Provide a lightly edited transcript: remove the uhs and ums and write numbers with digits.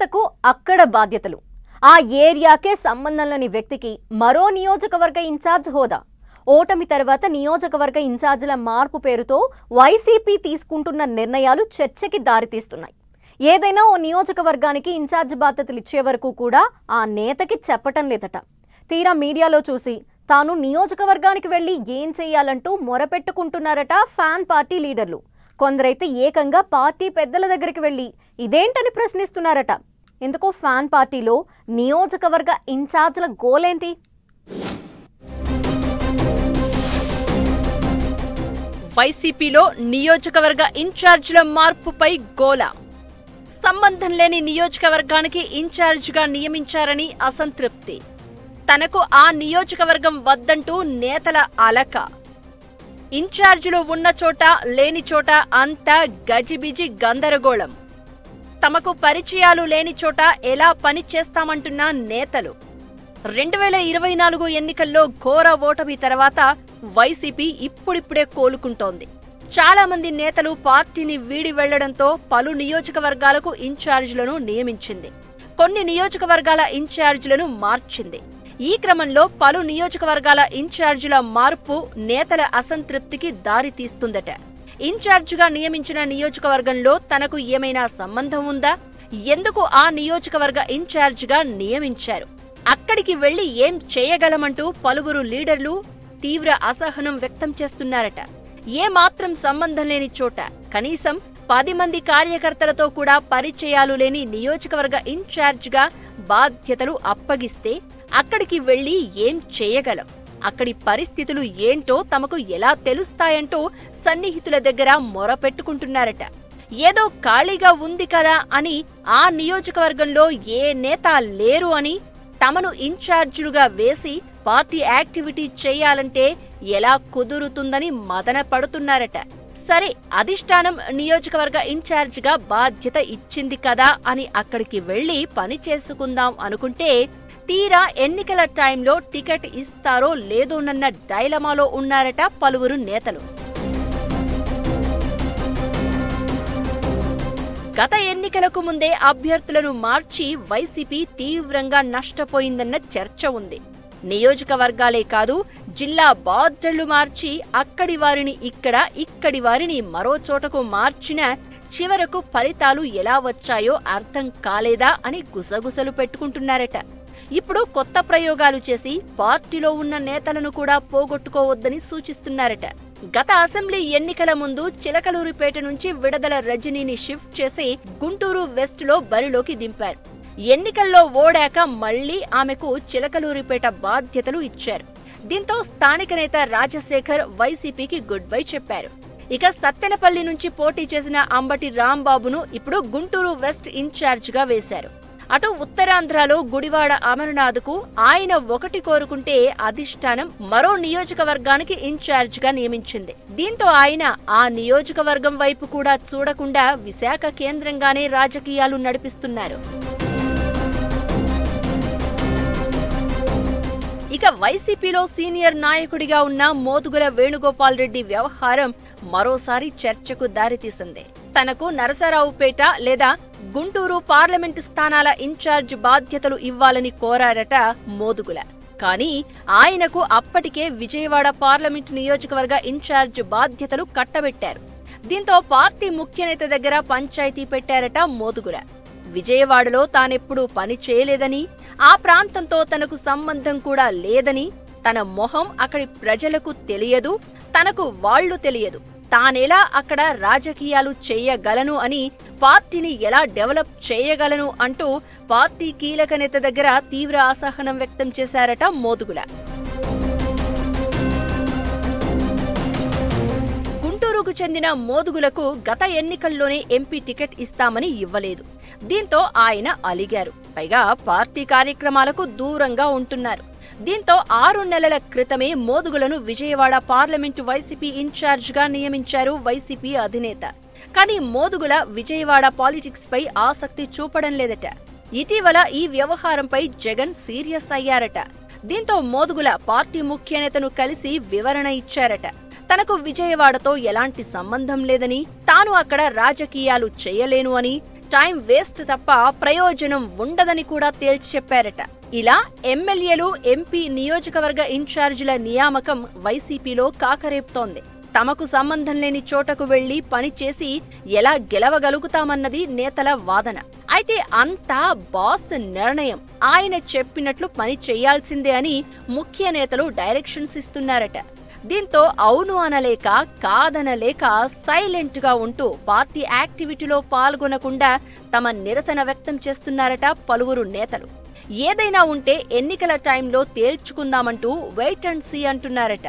నేతకు అక్కడ బాధ్యతలు. ఆ ఏరియాకే సంబంధం లేని వ్యక్తికి మరో నియోజకవర్గ ఇన్ఛార్జ్ హోదా. ఓటమి తర్వాత నియోజకవర్గ ఇన్ఛార్జీల మార్పు పేరుతో వైసీపీ తీసుకుంటున్న నిర్ణయాలు చర్చకి దారితీస్తున్నాయి. ఏదైనా ఓ నియోజకవర్గానికి ఇన్ఛార్జ్ బాధ్యతలు ఇచ్చే వరకు కూడా ఆ నేతకి చెప్పటం లేదట. తీరా మీడియాలో చూసి తాను నియోజకవర్గానికి వెళ్లి ఏం చేయాలంటూ మొరపెట్టుకుంటున్నారట ఫ్యాన్ పార్టీ లీడర్లు. కొందరైతే ఏకంగా పార్టీ పెద్దల దగ్గరికి వెళ్లి ఇదేంటని ప్రశ్నిస్తున్నారట. ఎందుకో ఫ్యాన్ పార్టీలో నియోజకవర్గ ఇన్ఛార్జ్ల గోలేంటి? వైసీపీలో నియోజకవర్గ ఇన్ఛార్జీల మార్పుపై గోల. సంబంధం లేని నియోజకవర్గానికి ఇన్ఛార్జిగా నియమించారని అసంతృప్తి. తనకు ఆ నియోజకవర్గం వద్దంటూ నేతల అలక. ఇన్ఛార్జీలు ఉన్న చోట లేని చోట అంతా గజిబిజి గందరగోళం. తమకు పరిచయాలు లేని చోట ఎలా పని చేస్తామంటున్న నేతలు. 2024 ఎన్నికల్లో ఘోర ఓటమి తర్వాత వైసీపీ ఇప్పుడిప్పుడే కోలుకుంటోంది. చాలా మంది నేతలు పార్టీని వీడి వెళ్లడంతో పలు నియోజకవర్గాలకు ఇన్ఛార్జీలను నియమించింది. కొన్ని నియోజకవర్గాల ఇన్ఛార్జీలను మార్చింది. ఈ క్రమంలో పలు నియోజకవర్గాల ఇన్ఛార్జీల మార్పు నేతల అసంతృప్తికి దారి తీస్తుందట. ఇన్ఛార్జిగా నియమించిన నియోజకవర్గంలో తనకు ఏమైనా సంబంధం ఉందా? ఎందుకు ఆ నియోజకవర్గ ఇన్ఛార్జిగా నియమించారు? అక్కడికి వెళ్లి ఏం చేయగలమంటూ పలువురు లీడర్లు తీవ్ర అసహనం వ్యక్తం చేస్తున్నారట. ఏమాత్రం సంబంధం లేని చోట కనీసం 10 మంది కార్యకర్తలతో కూడా పరిచయాలు లేని నియోజకవర్గ ఇన్ఛార్జిగా బాధ్యతలు అప్పగిస్తే అక్కడికి వెళ్లి ఏం చేయగలం? అక్కడి పరిస్థితులు ఏంటో తమకు ఎలా తెలుస్తాయంటూ సన్నిహితుల దగ్గర మొరపెట్టుకుంటున్నారట. ఏదో ఖాళీగా ఉంది కదా అని ఆ నియోజకవర్గంలో ఏ నేత లేరు అని తమను ఇన్ఛార్జీలుగా వేసి పార్టీ యాక్టివిటీ చేయాలంటే ఎలా కుదురుతుందని మదన పడుతున్నారట. సరే, అధిష్టానం నియోజకవర్గ ఇన్ఛార్జిగా బాధ్యత ఇచ్చింది కదా అని అక్కడికి వెళ్లి పని చేసుకుందాం అనుకుంటే తీరా ఎన్నికల టైంలో టికెట్ ఇస్తారో లేదోనన్న డైలమాలో ఉన్నారట పలువురు నేతలు. గత ఎన్నికలకు ముందే అభ్యర్థులను మార్చి వైసీపీ తీవ్రంగా నష్టపోయిందన్న చర్చ ఉంది. నియోజకవర్గాలే కాదు, జిల్లా బార్డర్లు మార్చి అక్కడి వారిని ఇక్కడ, ఇక్కడి వారిని మరో చోటకు మార్చిన చివరకు ఫలితాలు ఎలా వచ్చాయో అర్థం కాలేదా అని గుసగుసలు పెట్టుకుంటున్నారట. ఇప్పుడు కొత్త ప్రయోగాలు చేసి పార్టీలో ఉన్న నేతలను కూడా పోగొట్టుకోవద్దని సూచిస్తున్నారట. గత అసెంబ్లీ ఎన్నికల ముందు చిలకలూరిపేట నుంచి విడదల రజనీని షిఫ్ట్ చేసి గుంటూరు వెస్ట్ లో బరిలోకి దింపారు. ఎన్నికల్లో ఓడాక మళ్లీ ఆమెకు చిలకలూరిపేట బాధ్యతలు ఇచ్చారు. దీంతో స్థానిక నేత రాజశేఖర్ వైసీపీకి గుడ్ బై చెప్పారు. ఇక సత్తెనపల్లి నుంచి పోటీ చేసిన అంబటి రాంబాబును ఇప్పుడు గుంటూరు వెస్ట్ ఇన్ఛార్జిగా వేశారు. అటు ఉత్తరాంధ్రలో గుడివాడ అమర్నాథ్కు ఆయన ఒకటి కోరుకుంటే అధిష్టానం మరో నియోజకవర్గానికి ఇన్ఛార్జిగా నియమించింది. దీంతో ఆయన ఆ నియోజకవర్గం వైపు కూడా చూడకుండా విశాఖ కేంద్రంగానే రాజకీయాలు నడిపిస్తున్నారు. ఇక వైసీపీలో సీనియర్ నాయకుడిగా ఉన్న మోదుగుల వేణుగోపాల్ రెడ్డి వ్యవహారం మరోసారి చర్చకు దారితీసింది. తనకు నరసరావుపేట లేదా గుంటూరు పార్లమెంటు స్థానాల ఇన్ఛార్జ్ బాధ్యతలు ఇవ్వాలని కోరారట మోదుగుల. కానీ ఆయనకు అప్పటికే విజయవాడ పార్లమెంటు నియోజకవర్గ ఇన్ఛార్జ్ బాధ్యతలు కట్టబెట్టారు. దీంతో పార్టీ ముఖ్యనేత దగ్గర పంచాయతీ పెట్టారట మోదుగుల. విజయవాడలో తానెప్పుడూ పని చేయలేదని, ఆ ప్రాంతంతో తనకు సంబంధం కూడా లేదని, తన మొహం అక్కడి ప్రజలకు తెలియదు, తనకు వాళ్లు తెలియదు, తానెలా అక్కడ రాజకీయాలు చేయగలను అని, పార్టీని ఎలా డెవలప్ చేయగలను అంటూ పార్టీ కీలక నేత దగ్గర తీవ్ర అసహనం వ్యక్తం చేశారట మోదుగుల. గుంటూరుకు చెందిన మోదుగులకు గత ఎన్నికల్లోనే ఎంపీ టికెట్ ఇస్తామని ఇవ్వలేదు. దీంతో ఆయన అలిగారు. పైగా పార్టీ కార్యక్రమాలకు దూరంగా ఉంటున్నారు. దీంతో 6 నెలల క్రితమే మోదుగులను విజయవాడ పార్లమెంటు వైసీపీ ఇన్ఛార్జిగా నియమించారు వైసీపీ అధినేత. కానీ మోదుగుల విజయవాడ పాలిటిక్స్ పై ఆసక్తి చూపడం లేదట. ఇటీవల ఈ వ్యవహారంపై జగన్ సీరియస్ అయ్యారట. దీంతో మోదుగుల పార్టీ ముఖ్యనేతను కలిసి వివరణ ఇచ్చారట. తనకు విజయవాడతో ఎలాంటి సంబంధం లేదని, తాను అక్కడ రాజకీయాలు చేయలేను అని, టైం వేస్ట్ తప్ప ప్రయోజనం ఉండదని కూడా తేల్చి చెప్పారట. ఇలా ఎమ్మెల్యేలు, ఎంపీ, నియోజకవర్గ ఇన్ఛార్జీల నియామకం వైసీపీలో కాకరేపుతోంది. తమకు సంబంధం లేని చోటకు వెళ్లి పనిచేసి ఎలా గెలవగలుగుతామన్నది నేతల వాదన. అయితే అంతా బాస్ నిర్ణయం, ఆయన చెప్పినట్లు పని చేయాల్సిందే అని ముఖ్య నేతలు డైరెక్షన్స్ ఇస్తున్నారట. దీంతో అవును అనలేక, కాదనలేక సైలెంట్ గా ఉంటూ పార్టీ యాక్టివిటీలో పాల్గొనకుండా తమ నిరసన వ్యక్తం చేస్తున్నారట పలువురు నేతలు. ఏదైనా ఉంటే ఎన్నికల టైంలో తేల్చుకుందామంటూ వెయిట్ అండ్ సీ అంటున్నారట.